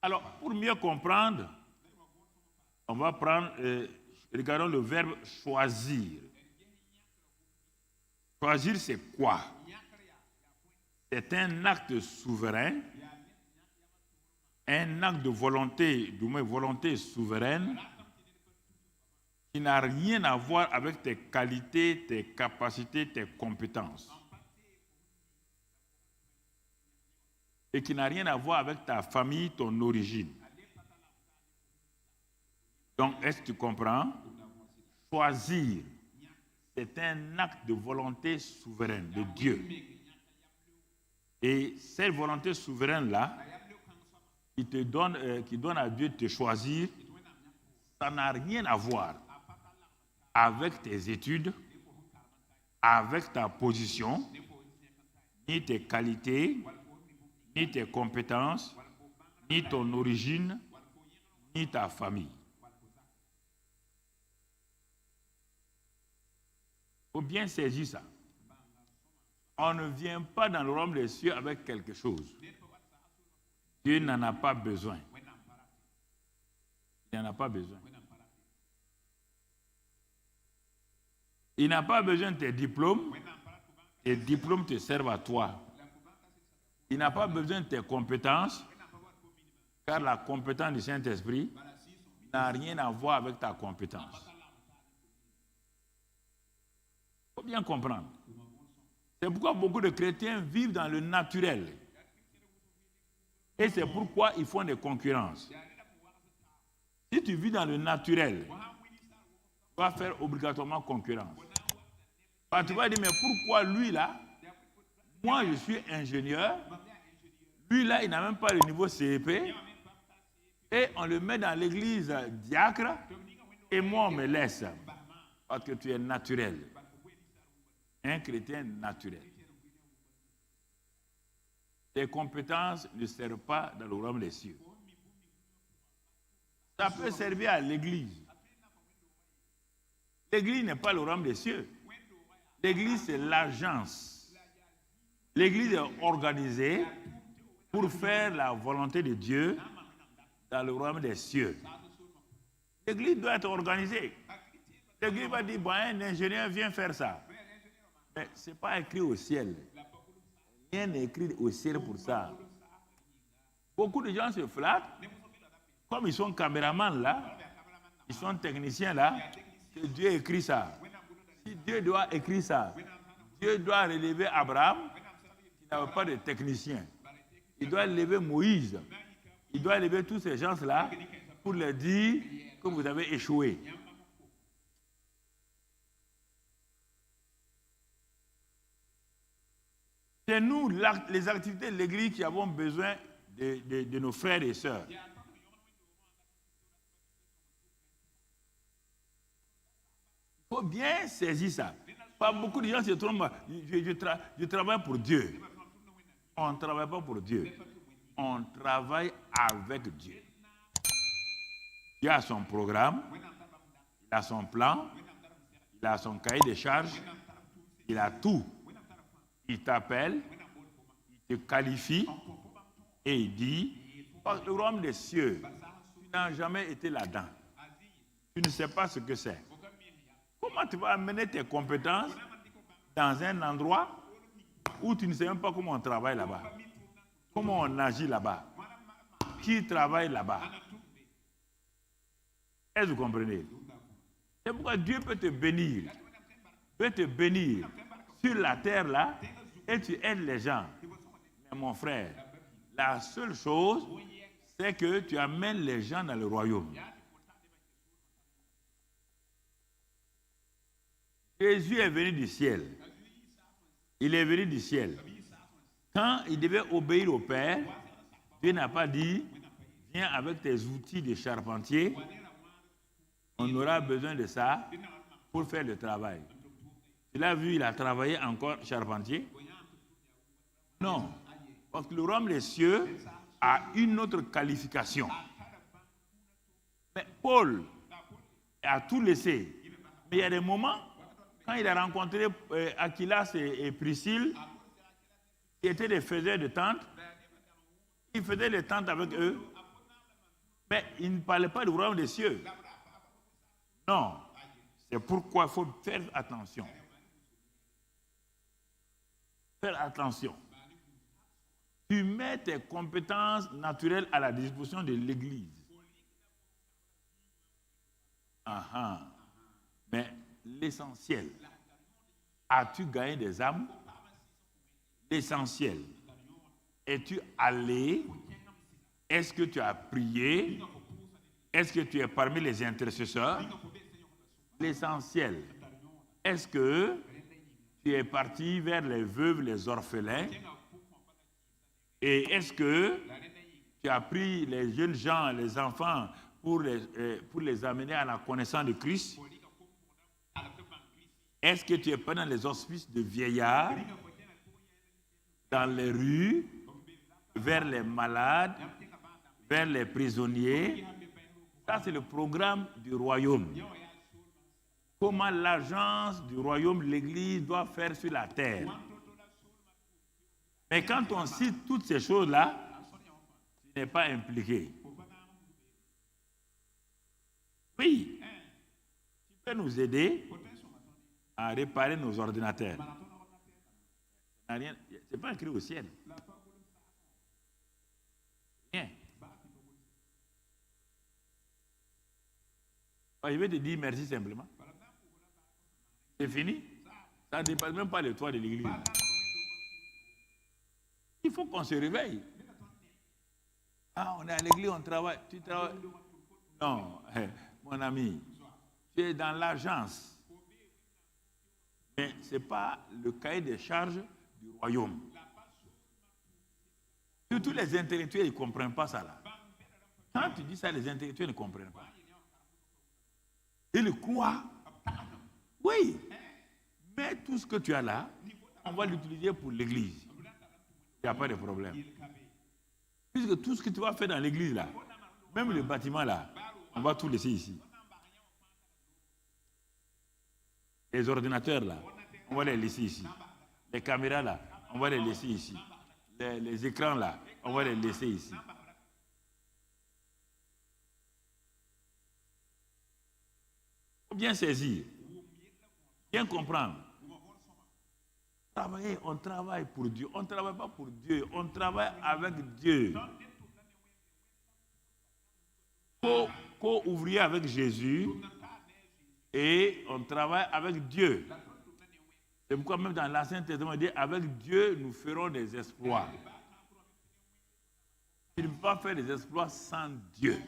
Alors, pour mieux comprendre, on va prendre, regardons le verbe choisir. Choisir, c'est quoi? C'est un acte souverain, un acte de volonté, du moins volonté souveraine, qui n'a rien à voir avec tes qualités, tes capacités, tes compétences. Et qui n'a rien à voir avec ta famille, ton origine. Donc, est-ce que tu comprends? Choisir, c'est un acte de volonté souveraine de Dieu. Et cette volonté souveraine-là, qui donne à Dieu de te choisir, ça n'a rien à voir avec tes études, avec ta position, ni tes qualités, ni tes compétences, ni ton origine, ni ta famille. Il faut bien saisir ça. On ne vient pas dans le royaume des cieux avec quelque chose. Dieu n'en a pas besoin. Il n'en a pas besoin. Il n'a pas besoin de tes diplômes. Tes diplômes te servent à toi. Il n'a pas besoin de tes compétences, car la compétence du Saint-Esprit n'a rien à voir avec ta compétence. Il faut bien comprendre. C'est pourquoi beaucoup de chrétiens vivent dans le naturel. Et c'est pourquoi ils font des concurrences. Si tu vis dans le naturel, tu vas faire obligatoirement concurrence. Tu vas dire, mais pourquoi lui là, moi je suis ingénieur, lui là il n'a même pas le niveau CEP, et on le met dans l'église diacre, et moi on me laisse, parce que tu es naturel. Un chrétien naturel. Tes compétences ne servent pas dans le royaume des cieux. Ça peut servir à l'église. L'église n'est pas le royaume des cieux. L'église, c'est l'agence. L'église est organisée pour faire la volonté de Dieu dans le royaume des cieux. L'église doit être organisée. L'église va dire, bon, un ingénieur vient faire ça. Mais ce n'est pas écrit au ciel. Rien n'est écrit au ciel pour ça. Beaucoup de gens se flattent. Comme ils sont caméramans là, ils sont techniciens là, que Dieu écrit ça. Si Dieu doit écrire ça, Dieu doit relever Abraham, qui n'avait pas de technicien. Il doit relever Moïse. Il doit relever tous ces gens-là pour leur dire que vous avez échoué. C'est nous, les activités de l'Église, qui avons besoin de nos frères et sœurs. Il faut bien saisir ça. Pas beaucoup de gens se trompent. Je travaille pour Dieu. On ne travaille pas pour Dieu. On travaille avec Dieu. Dieu a son programme, il a son plan, il a son cahier de charges, il a tout. Il t'appelle, il te qualifie et il dit, parce que le royaume des cieux, tu n'as jamais été là-dedans. Tu ne sais pas ce que c'est. Comment tu vas amener tes compétences dans un endroit où tu ne sais même pas comment on travaille là-bas? Comment on agit là-bas? Qui travaille là-bas? Est-ce que vous comprenez? C'est pourquoi Dieu peut te bénir. Peut te bénir sur la terre là et tu aides les gens. Mais mon frère, la seule chose, c'est que tu amènes les gens dans le royaume. Jésus est venu du ciel. Il est venu du ciel. Quand il devait obéir au Père, Dieu n'a pas dit, viens avec tes outils de charpentier, on aura besoin de ça pour faire le travail. Tu l'as vu, il a travaillé encore charpentier? Non. Parce que le royaume des cieux a une autre qualification. Mais Paul a tout laissé. Mais il y a des moments, quand il a rencontré Aquilas et Priscille, qui étaient des faiseurs de tentes, ils faisaient les tentes avec eux, mais ils ne parlaient pas du royaume des cieux. Non. C'est pourquoi il faut faire attention. Faire attention. Tu mets tes compétences naturelles à la disposition de l'Église. Mais l'essentiel, as-tu gagné des âmes? L'essentiel, es-tu allé? Est-ce que tu as prié? Est-ce que tu es parmi les intercesseurs? L'essentiel, est-ce que tu es parti vers les veuves, les orphelins? Et est-ce que tu as pris les jeunes gens, les enfants, pour les amener à la connaissance de Christ? Est-ce que tu es pas dans les hospices de vieillards, dans les rues, vers les malades, vers les prisonniers? Ça, c'est le programme du royaume. Comment l'agence du royaume, l'Église, doit faire sur la terre. Mais quand on cite toutes ces choses-là, tu n'es pas impliqué. Oui, tu peux nous aider à réparer nos ordinateurs. Ce n'est pas écrit au ciel. Rien. Je vais te dire merci simplement. C'est fini. Ça ne dépasse même pas le toit de l'église. Il faut qu'on se réveille. Ah, on est à l'église, on travaille. Tu travailles. Non, mon ami, tu es dans l'agence. Mais ce n'est pas le cahier des charges du royaume. Surtout les intellectuels, ils ne comprennent pas ça là. Quand tu dis ça, les intellectuels ne comprennent pas. Ils croient. Oui. Mais tout ce que tu as là, on va l'utiliser pour l'église. Il n'y a pas de problème. Puisque tout ce que tu vas faire dans l'église là, même le bâtiment là, on va tout laisser ici. Les ordinateurs là, on va les laisser ici. Les caméras là, on va les laisser ici. Les écrans là, on va les laisser ici. Il faut bien saisir, bien comprendre. Travailler, on travaille pour Dieu. On ne travaille pas pour Dieu, on travaille avec Dieu. Co-ouvrier avec Jésus et on travaille avec Dieu. C'est pourquoi même dans l'Ancien Testament, il dit avec Dieu, nous ferons des exploits. Tu ne peux pas faire des exploits sans Dieu.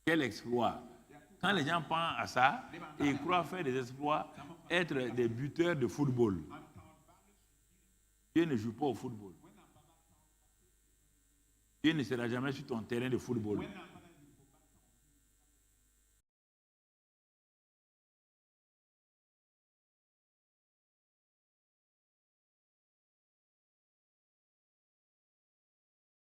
Quel exploit? Quand les gens pensent à ça, ils croient faire des exploits, être des buteurs de football. Dieu ne joue pas au football. Dieu ne sera jamais sur ton terrain de football.